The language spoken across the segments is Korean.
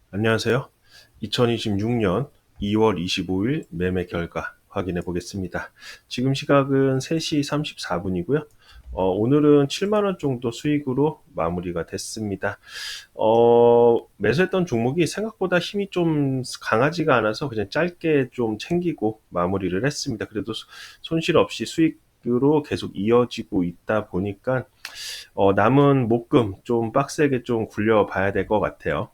안녕하세요. 2026년 2월 25일 매매 결과 확인해 보겠습니다. 지금 시각은 3시 34분이고요. 오늘은 7만 원 정도 수익으로 마무리가 됐습니다. 매수했던 종목이 생각보다 힘이 좀 강하지가 않아서 그냥 짧게 좀 챙기고 마무리를 했습니다. 그래도 손실 없이 수익으로 계속 이어지고 있다 보니까 남은 목금 좀 빡세게 좀 굴려봐야 될 것 같아요.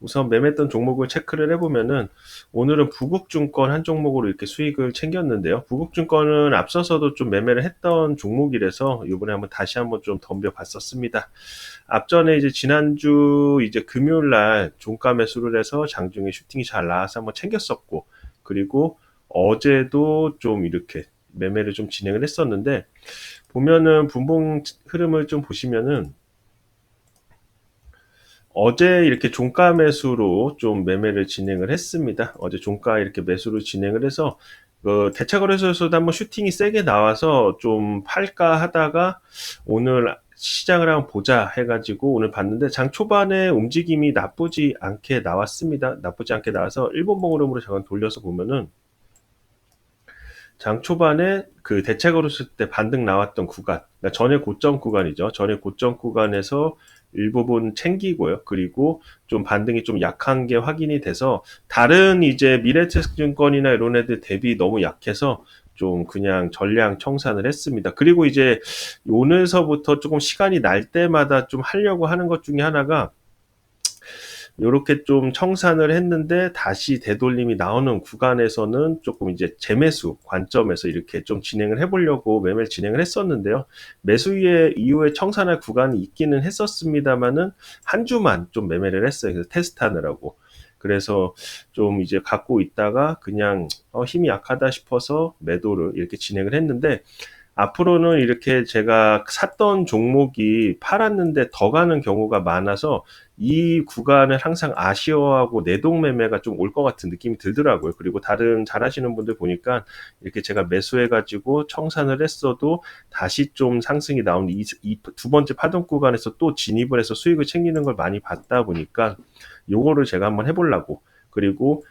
우선 매매했던 종목을 체크를 해보면은 오늘은 부국증권 한 종목으로 이렇게 수익을 챙겼는데요. 부국증권은 앞서서도 좀 매매를 했던 종목이라서 이번에 다시 한번 좀 덤벼봤었습니다. 앞전에 이제 지난주 이제 금요일 날 종가 매수를 해서 장중에 슈팅이 잘 나와서 한번 챙겼었고, 그리고 어제도 좀 이렇게 매매를 좀 진행을 했었는데, 보면은 분봉 흐름을 좀 보시면은 어제 이렇게 종가 매수로 좀 매매를 진행을 했습니다. 어제 종가 이렇게 매수를 진행을 해서 대차거래소에서도 한번 슈팅이 세게 나와서 좀 팔까 하다가 오늘 시장을 한번 보자 해가지고 오늘 봤는데 장 초반에 움직임이 나쁘지 않게 나왔습니다. 나쁘지 않게 나와서 일본봉 흐름으로 잠깐 돌려서 보면은 장 초반에 그 대책으로쓸 때 반등 나왔던 구간, 그러니까 전의 고점 구간이죠. 전의 고점 구간에서 일부분 챙기고요. 그리고 좀 반등이 좀 약한 게 확인이 돼서 다른 이제 미래에셋증권이나 이런 애들 대비 너무 약해서 좀 그냥 전량 청산을 했습니다. 그리고 이제 오늘서부터 조금 시간이 날 때마다 좀 하려고 하는 것 중에 하나가 요렇게 좀 청산을 했는데 다시 되돌림이 나오는 구간에서는 조금 이제 재매수 관점에서 이렇게 좀 진행을 해보려고 매매를 진행을 했었는데요. 매수 이후에 청산할 구간이 있기는 했었습니다만은 한 주만 좀 매매를 했어요. 그래서 테스트하느라고. 그래서 좀 이제 갖고 있다가 그냥 힘이 약하다 싶어서 매도를 이렇게 진행을 했는데, 앞으로는 이렇게 제가 샀던 종목이 팔았는데 더 가는 경우가 많아서 이 구간을 항상 아쉬워하고 내동매매가 좀 올 것 같은 느낌이 들더라고요. 그리고 다른 잘하시는 분들 보니까 이렇게 제가 매수해가지고 청산을 했어도 다시 좀 상승이 나온 두 번째 파동 구간에서 또 진입을 해서 수익을 챙기는 걸 많이 봤다 보니까 요거를 제가 한번 해보려고. 그리고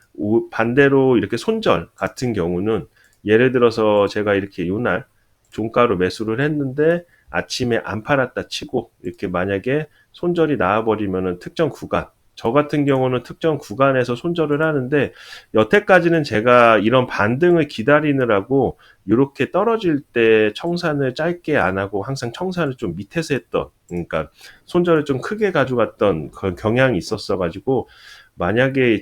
반대로 이렇게 손절 같은 경우는 예를 들어서 제가 이렇게 요날 종가로 매수를 했는데 아침에 안 팔았다 치고 이렇게 만약에 손절이 나와버리면은 특정 구간, 저 같은 경우는 특정 구간에서 손절을 하는데 여태까지는 제가 이런 반등을 기다리느라고 이렇게 떨어질 때 청산을 짧게 안 하고 항상 청산을 좀 밑에서 했던, 그러니까 손절을 좀 크게 가져갔던 그런 경향이 있었어 가지고 만약에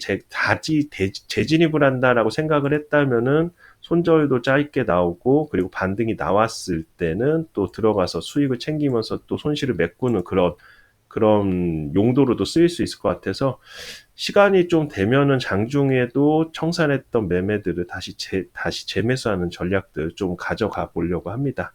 재진입을 한다라고 생각을 했다면은 손절도 짧게 나오고 그리고 반등이 나왔을 때는 또 들어가서 수익을 챙기면서 또 손실을 메꾸는 그런 용도로도 쓰일 수 있을 것 같아서 시간이 좀 되면은 장중에도 청산했던 매매들을 다시 재매수하는 전략들 좀 가져가 보려고 합니다.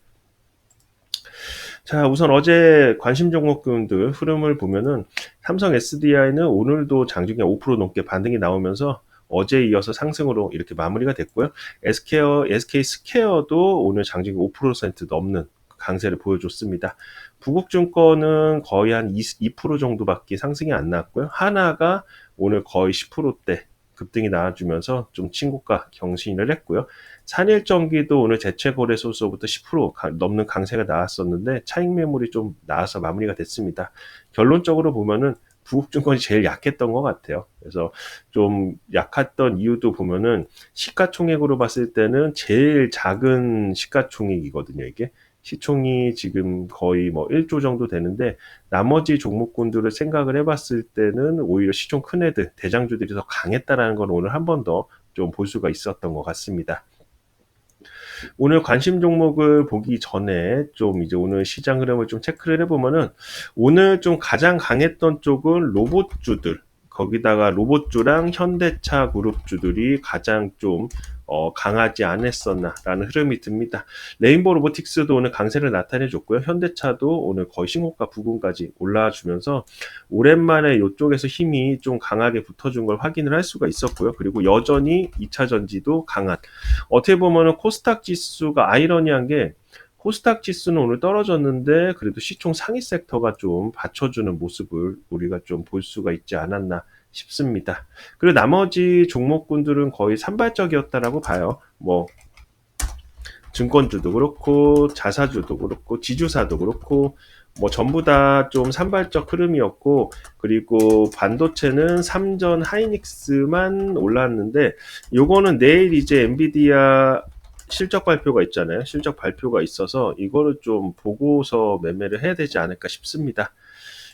자, 우선 어제 관심 종목군들 흐름을 보면은 삼성 SDI는 오늘도 장중에 5% 넘게 반등이 나오면서 어제 이어서 상승으로 이렇게 마무리가 됐고요. SK 스퀘어도 오늘 장중에 5% 넘는 강세를 보여줬습니다. 부국증권은 거의 한 2% 정도밖에 상승이 안 나왔고요. 하나가 오늘 거의 10%대 급등이 나와주면서 좀 친구가 경신을 했고요. 산일전기도 오늘 대체거래소서부터 10% 넘는 강세가 나왔었는데 차익 매물이 좀 나와서 마무리가 됐습니다. 결론적으로 보면은 부국증권이 제일 약했던 것 같아요. 그래서 좀 약했던 이유도 보면은 시가총액으로 봤을 때는 제일 작은 시가총액이거든요, 이게. 시총이 지금 거의 뭐 1조 정도 되는데 나머지 종목군들을 생각을 해봤을 때는 오히려 시총 큰 애들, 대장주들이 더 강했다라는 걸 오늘 한 번 더 좀 볼 수가 있었던 것 같습니다. 오늘 관심 종목을 보기 전에 좀 이제 오늘 시장 흐름을 좀 체크를 해보면은 오늘 좀 가장 강했던 쪽은 로봇주들, 거기다가 로봇주랑 현대차 그룹주들이 가장 좀 강하지 않았었나라는 흐름이 듭니다. 레인보우 로보틱스도 오늘 강세를 나타내줬고요. 현대차도 오늘 거의 신고가 부근까지 올라와주면서 오랜만에 이쪽에서 힘이 좀 강하게 붙어준 걸 확인을 할 수가 있었고요. 그리고 여전히 2차 전지도 강한, 어떻게 보면은 코스닥 지수가 아이러니한 게 코스닥 지수는 오늘 떨어졌는데 그래도 시총 상위 섹터가 좀 받쳐주는 모습을 우리가 좀 볼 수가 있지 않았나 싶습니다. 그리고 나머지 종목군들은 거의 산발적이었다라고 봐요. 뭐 증권주도 그렇고 자사주도 그렇고 지주사도 그렇고 뭐 전부 다 좀 산발적 흐름이었고, 그리고 반도체는 삼전 하이닉스만 올랐는데 요거는 내일 이제 엔비디아 실적 발표가 있잖아요. 실적 발표가 있어서 이거를 좀 보고서 매매를 해야 되지 않을까 싶습니다.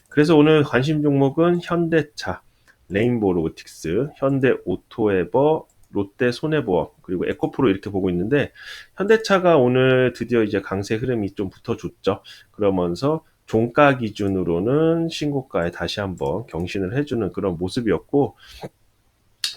그래서 오늘 관심 종목은 현대차, 레인보우 로보틱스, 현대 오토에버, 롯데 손해보험, 그리고 에코프로 이렇게 보고 있는데, 현대차가 오늘 드디어 이제 강세 흐름이 좀 붙어줬죠. 그러면서 종가 기준으로는 신고가에 다시 한번 경신을 해주는 그런 모습이었고,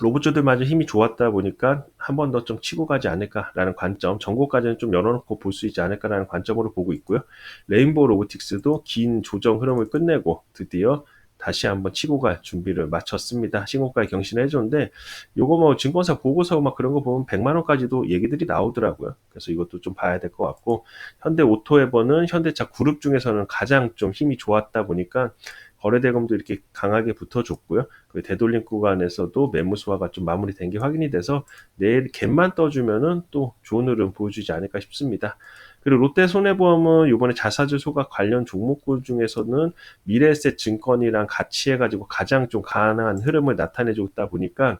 로봇주들마저 힘이 좋았다 보니까 한 번 더 좀 치고 가지 않을까라는 관점, 전고까지는 좀 열어놓고 볼 수 있지 않을까라는 관점으로 보고 있고요. 레인보우 로보틱스도 긴 조정 흐름을 끝내고 드디어 다시 한번 치고 갈 준비를 마쳤습니다. 신고가에 경신을 해줬는데, 요거 뭐 증권사 보고서 막 그런 거 보면 100만 원까지도 얘기들이 나오더라고요. 그래서 이것도 좀 봐야 될 것 같고, 현대 오토에버는 현대차 그룹 중에서는 가장 좀 힘이 좋았다 보니까 거래대금도 이렇게 강하게 붙어줬고요. 그 되돌림 구간에서도 매물 소화가 좀 마무리된 게 확인이 돼서 내일 갭만 떠주면은 또 좋은 흐름 보여주지 않을까 싶습니다. 그리고 롯데 손해보험은 이번에 자사주 소각 관련 종목군 중에서는 미래에셋 증권이랑 같이 해가지고 가장 좀 강한 흐름을 나타내줬다 보니까,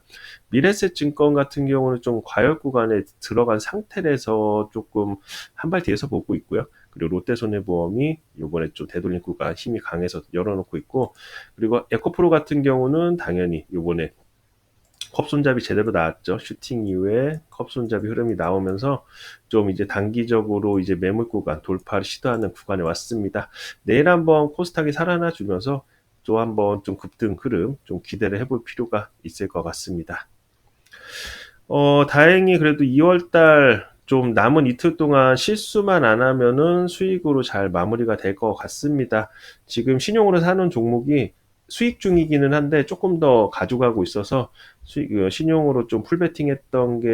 미래에셋 증권 같은 경우는 좀 과열 구간에 들어간 상태라서 조금 한 발 뒤에서 보고 있고요. 그리고 롯데손해보험이 이번에 좀 되돌림 구간 힘이 강해서 열어놓고 있고, 그리고 에코프로 같은 경우는 당연히 이번에 컵손잡이 제대로 나왔죠. 슈팅 이후에 컵손잡이 흐름이 나오면서 좀 이제 단기적으로 이제 매물 구간 돌파를 시도하는 구간에 왔습니다. 내일 한번 코스닥이 살아나 주면서 또 한번 좀 급등 흐름 좀 기대를 해볼 필요가 있을 것 같습니다. 다행히 그래도 2월달 좀 남은 이틀 동안 실수만 안 하면은 수익으로 잘 마무리가 될 것 같습니다. 지금 신용으로 사는 종목이 수익 중이기는 한데 조금 더 가져가고 있어서 신용으로 좀 풀베팅 했던 게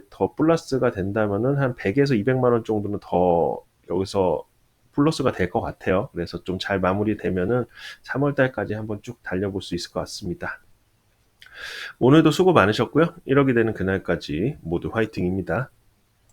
더 플러스가 된다면은 한 100에서 200만 원 정도는 더 여기서 플러스가 될 것 같아요. 그래서 좀 잘 마무리되면은 3월 달까지 한번 쭉 달려볼 수 있을 것 같습니다. 오늘도 수고 많으셨고요. 1억이 되는 그날까지 모두 화이팅입니다.